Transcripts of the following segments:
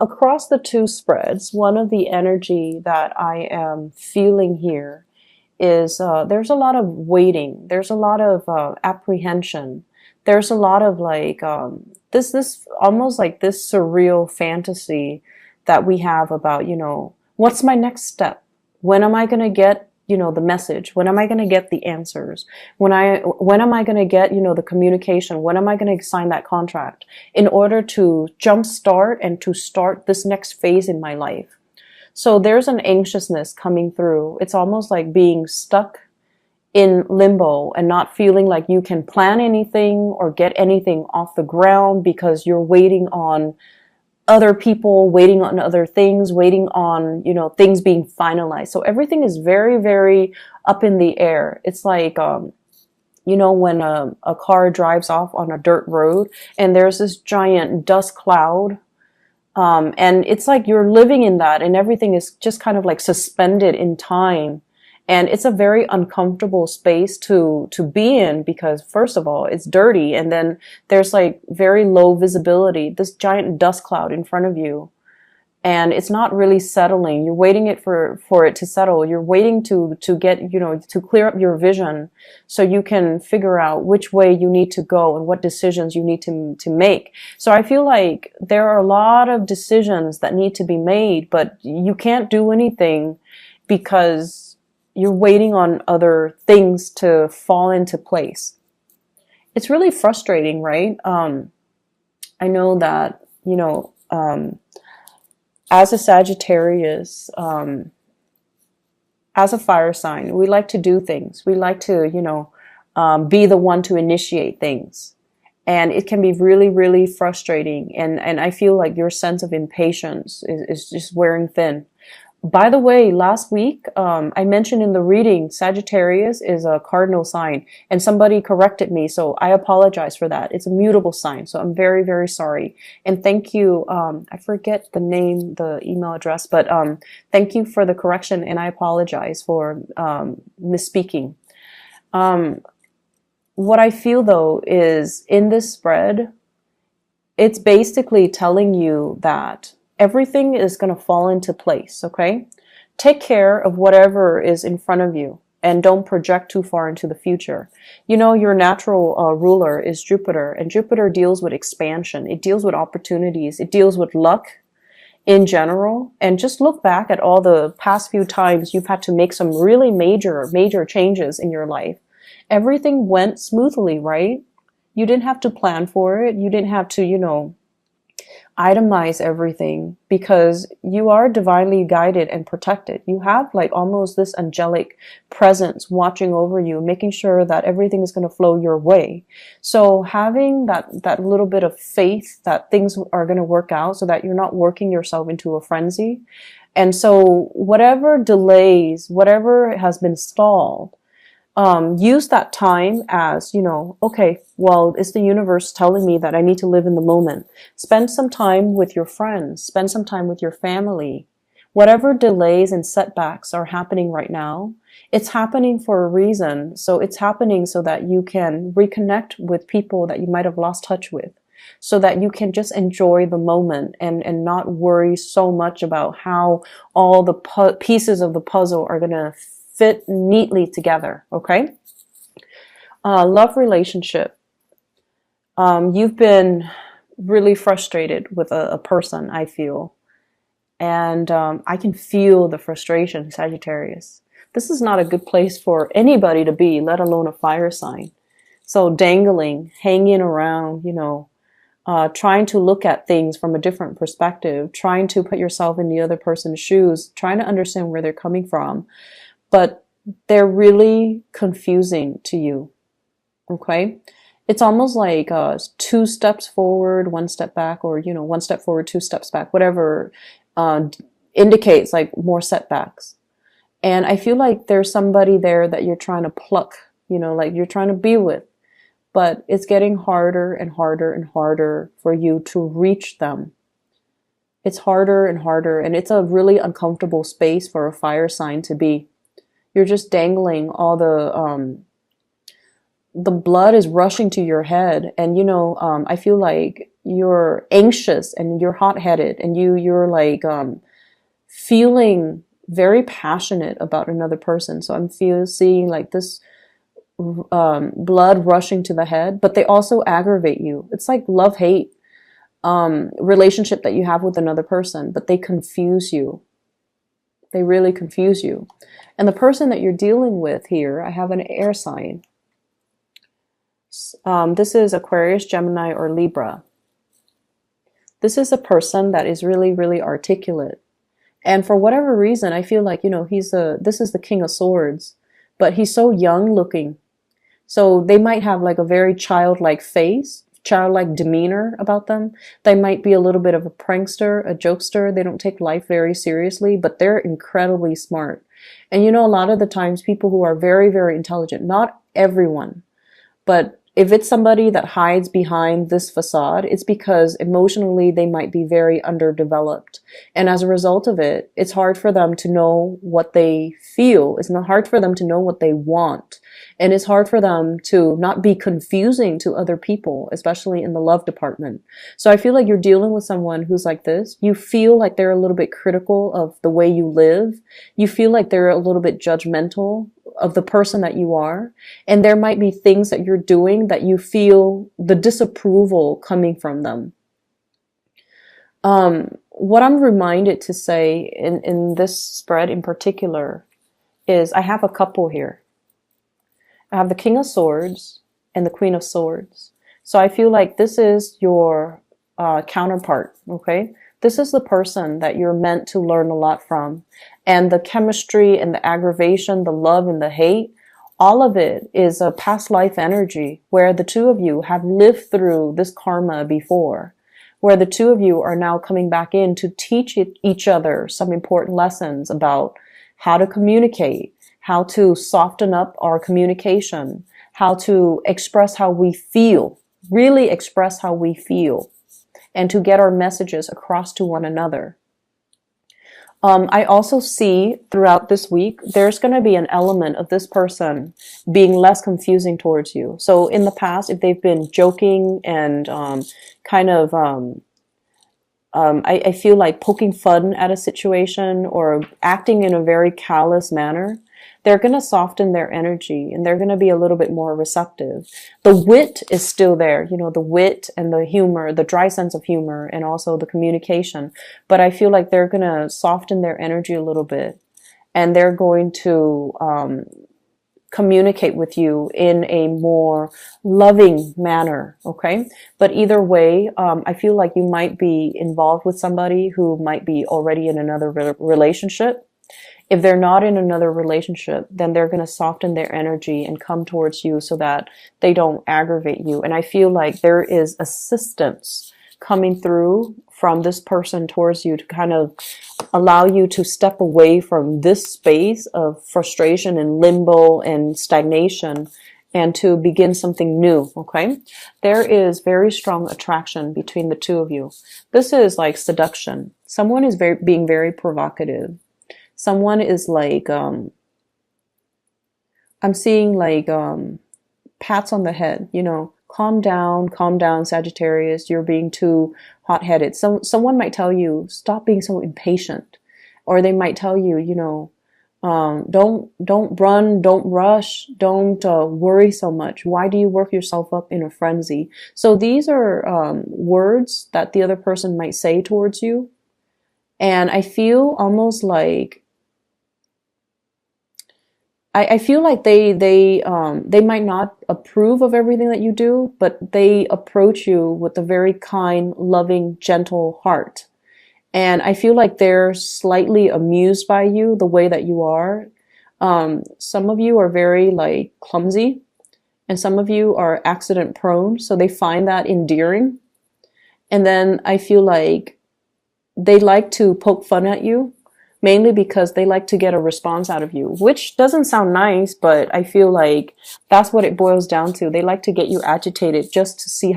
across the two spreads, one of the energy that I am feeling here is there's a lot of waiting. There's a lot of apprehension. There's a lot of like this almost like this surreal fantasy that we have about, what's my next step? When am I going to get, the message? When am I going to get the answers? When am I going to get, the communication? When am I going to sign that contract in order to jumpstart and to start this next phase in my life? So there's an anxiousness coming through. It's almost like being stuck in limbo and not feeling like you can plan anything or get anything off the ground because you're waiting on other people, waiting on other things, waiting on, things being finalized. So everything is very, very up in the air. It's like, when a car drives off on a dirt road and there's this giant dust cloud. And it's like you're living in that and everything is just kind of like suspended in time. And it's a very uncomfortable space to be in because first of all, it's dirty. And then there's like very low visibility, this giant dust cloud in front of you. And it's not really settling. You're waiting for it to settle. You're waiting to get, to clear up your vision so you can figure out which way you need to go and what decisions you need to make. So I feel like there are a lot of decisions that need to be made, but you can't do anything because you're waiting on other things to fall into place. It's really frustrating, right? I know that, as a Sagittarius, as a fire sign, we like to do things. We like to, be the one to initiate things. And it can be really, really frustrating. And I feel like your sense of impatience is just wearing thin. By the way, last week, I mentioned in the reading, Sagittarius is a cardinal sign, and somebody corrected me, so I apologize for that. It's a mutable sign, so I'm very, very sorry. And thank you, I forget the name, the email address, but thank you for the correction, and I apologize for misspeaking. What I feel, though, is in this spread, it's basically telling you that everything is going to fall into place, okay? Take care of whatever is in front of you and don't project too far into the future. Your natural ruler is Jupiter, and Jupiter deals with expansion. It deals with opportunities. It deals with luck in general. And just look back at all the past few times you've had to make some really major, major changes in your life. Everything went smoothly, right? You didn't have to plan for it. You didn't have to, itemize everything because you are divinely guided and protected. You have like almost this angelic presence watching over you, making sure that everything is going to flow your way. So having that little bit of faith that things are going to work out so that you're not working yourself into a frenzy. And so whatever delays, whatever has been stalled, use that time as, okay, well, it's the universe telling me that I need to live in the moment. Spend some time with your friends. Spend some time with your family. Whatever delays and setbacks are happening right now, it's happening for a reason. So it's happening so that you can reconnect with people that you might have lost touch with, so that you can just enjoy the moment and not worry so much about how all the pieces of the puzzle are going to fit neatly together, okay? Love relationship. You've been really frustrated with a person, I feel. And I can feel the frustration, Sagittarius. This is not a good place for anybody to be, let alone a fire sign. So dangling, hanging around, trying to look at things from a different perspective, trying to put yourself in the other person's shoes, trying to understand where they're coming from. But they're really confusing to you, okay? It's almost like 2 steps forward, 1 step back, or, 1 step forward, 2 steps back, whatever indicates like more setbacks. And I feel like there's somebody there that you're trying to pluck, like you're trying to be with, but it's getting harder and harder and harder for you to reach them. It's harder and harder, and it's a really uncomfortable space for a fire sign to be. You're just dangling all the blood is rushing to your head. And, I feel like you're anxious and you're hot-headed and you're like feeling very passionate about another person. So I'm seeing like this blood rushing to the head, but they also aggravate you. It's like love-hate relationship that you have with another person, but they confuse you. They really confuse you. And the person that you're dealing with here, I have an air sign. This is Aquarius, Gemini, or Libra. This is a person that is really, really articulate. And for whatever reason, I feel like, this is the King of Swords, but he's so young looking. So they might have like a very childlike face, childlike demeanor about them. They might be a little bit of a prankster, a jokester. They don't take life very seriously, but they're incredibly smart. And a lot of the times people who are very, very intelligent, not everyone, but if it's somebody that hides behind this facade, it's because emotionally they might be very underdeveloped. And as a result of it, it's hard for them to know what they feel. It's not hard for them to know what they want. And it's hard for them to not be confusing to other people, especially in the love department. So I feel like you're dealing with someone who's like this. You feel like they're a little bit critical of the way you live. You feel like they're a little bit judgmental of the person that you are. And there might be things that you're doing that you feel the disapproval coming from them. What I'm reminded to say in this spread in particular is I have a couple here. I have the King of Swords and the Queen of Swords. So I feel like this is your counterpart, okay? This is the person that you're meant to learn a lot from. And the chemistry and the aggravation, the love and the hate, all of it is a past life energy where the two of you have lived through this karma before, where the two of you are now coming back in to teach each other some important lessons about how to communicate, how to soften up our communication, how to express how we feel, really express how we feel, and to get our messages across to one another. I also see throughout this week, there's going to be an element of this person being less confusing towards you. So in the past, if they've been joking and I feel like poking fun at a situation or acting in a very callous manner, they're going to soften their energy and they're going to be a little bit more receptive. The wit is still there, the wit and the humor, the dry sense of humor, and also the communication. But I feel like they're going to soften their energy a little bit and they're going to communicate with you in a more loving manner, okay? But either way, I feel like you might be involved with somebody who might be already in another relationship. If they're not in another relationship, then they're going to soften their energy and come towards you so that they don't aggravate you. And I feel like there is assistance coming through from this person towards you to kind of allow you to step away from this space of frustration and limbo and stagnation and to begin something new, okay? There is very strong attraction between the two of you. This is like seduction. Someone is being very provocative. Someone is like, I'm seeing like pats on the head, calm down, Sagittarius, you're being too hot-headed. Someone might tell you, stop being so impatient. Or they might tell you, don't run, don't rush, don't worry so much. Why do you work yourself up in a frenzy? So these are words that the other person might say towards you. And I feel almost like I feel like they might not approve of everything that you do, but they approach you with a very kind, loving, gentle heart. And I feel like they're slightly amused by you, the way that you are. Some of you are very like clumsy and some of you are accident prone. So they find that endearing. And then I feel like they like to poke fun at you. Mainly because they like to get a response out of you, which doesn't sound nice, but I feel like that's what it boils down to. They like to get you agitated just to see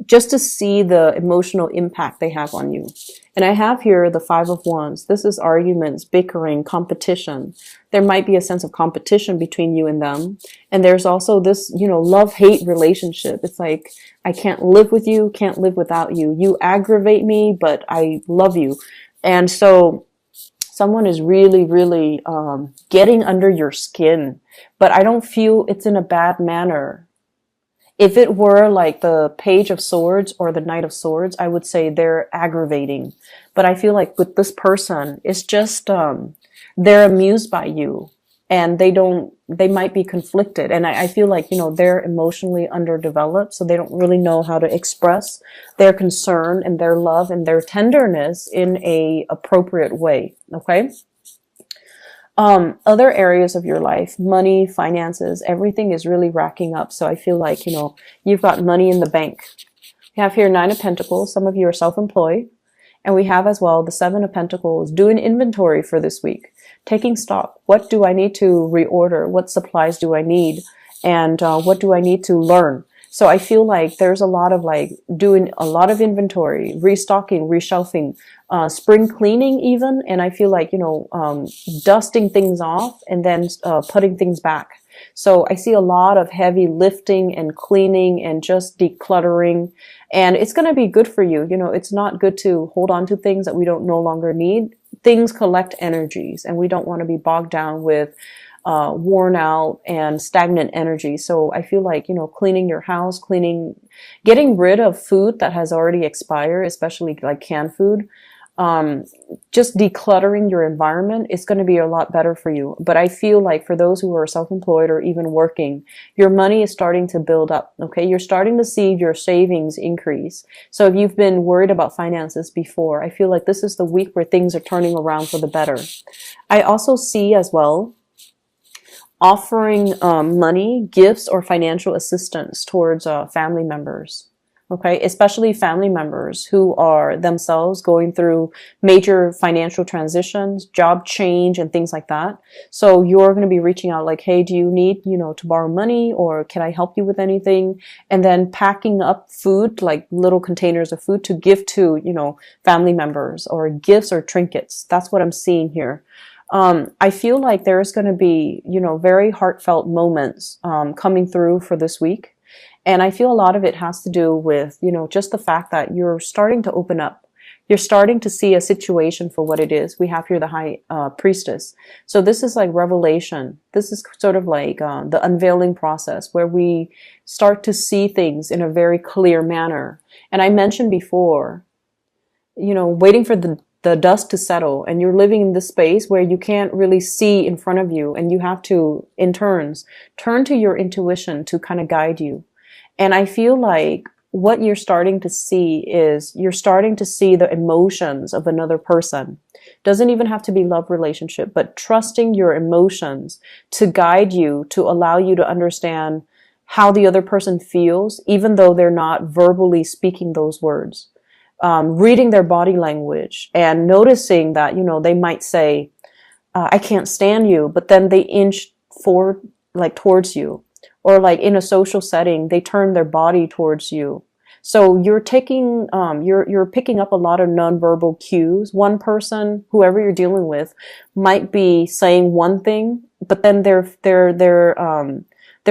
just to see the emotional impact they have on you. And I have here the Five of Wands. This is arguments, bickering, competition. There might be a sense of competition between you and them. And there's also this, love-hate relationship. It's like, I can't live with you, can't live without you. You aggravate me, but I love you. And so someone is really, really getting under your skin. But I don't feel it's in a bad manner. If it were like the Page of Swords or the Knight of Swords, I would say they're aggravating. But I feel like with this person, it's just, they're amused by you and they might be conflicted. And I feel like, they're emotionally underdeveloped, so they don't really know how to express their concern and their love and their tenderness in a appropriate way. Okay. Other areas of your life, money, finances, everything is really racking up. So I feel like, you've got money in the bank. We have here Nine of Pentacles. Some of you are self-employed. And we have as well the Seven of Pentacles. Do an inventory for this week. Taking stock. What do I need to reorder? What supplies do I need? And what do I need to learn? So I feel like there's a lot of doing a lot of inventory, restocking, reshelving, spring cleaning even. And I feel like, dusting things off and then putting things back. So I see a lot of heavy lifting and cleaning and just decluttering. And it's going to be good for you. It's not good to hold on to things that we don't no longer need. Things collect energies and we don't want to be bogged down with worn out and stagnant energy. So I feel like, cleaning your house, getting rid of food that has already expired, especially like canned food, just decluttering your environment is going to be a lot better for you. But I feel like for those who are self-employed or even working, your money is starting to build up. Okay. You're starting to see your savings increase. So if you've been worried about finances before, I feel like this is the week where things are turning around for the better. I also see as well offering money, gifts, or financial assistance towards family members. Okay, especially family members who are themselves going through major financial transitions, job change, and things like that. So you're going to be reaching out like, hey, do you need, to borrow money, or can I help you with anything? And then packing up food, like little containers of food to give to, family members, or gifts or trinkets. That's what I'm seeing here. I feel like there's going to be, very heartfelt moments coming through for this week. And I feel a lot of it has to do with, just the fact that you're starting to open up. You're starting to see a situation for what it is. We have here the High Priestess. So this is like revelation. This is sort of like the unveiling process where we start to see things in a very clear manner. And I mentioned before, waiting for the dust to settle, and you're living in this space where you can't really see in front of you, and you have to, in turns, turn to your intuition to kind of guide you. And I feel like what you're starting to see is you're starting to see the emotions of another person. Doesn't even have to be love relationship, but trusting your emotions to guide you, to allow you to understand how the other person feels, even though they're not verbally speaking those words. Reading their body language and noticing that, they might say, I can't stand you, but then they inch forward, like towards you. Or like in a social setting, they turn their body towards you. So you're taking, you're picking up a lot of nonverbal cues. One person, whoever you're dealing with, might be saying one thing, but then their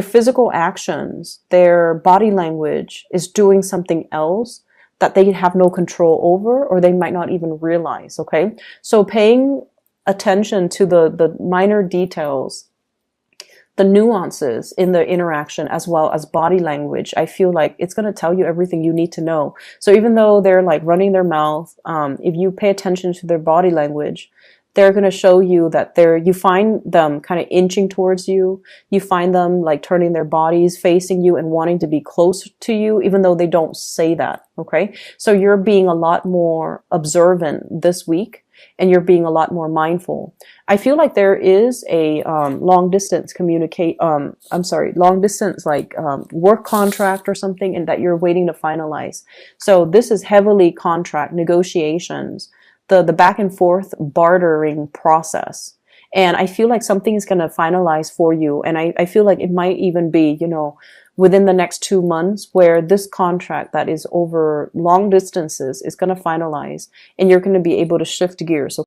physical actions, their body language is doing something else that they have no control over, or they might not even realize. Okay. So paying attention to the minor details, the nuances in the interaction, as well as body language, I feel like it's going to tell you everything you need to know. So even though they're like running their mouth, if you pay attention to their body language, they're going to show you that you find them kind of inching towards you. You find them like turning their bodies, facing you and wanting to be close to you, even though they don't say that. Okay. So you're being a lot more observant this week, and you're being a lot more mindful. I feel like there is a long distance work contract or something, and that you're waiting to finalize. So this is heavily contract negotiations, the back and forth bartering process. And I feel like something is going to finalize for you. And I feel like it might even be, within the next 2 months where this contract that is over long distances is going to finalize and you're going to be able to shift gears.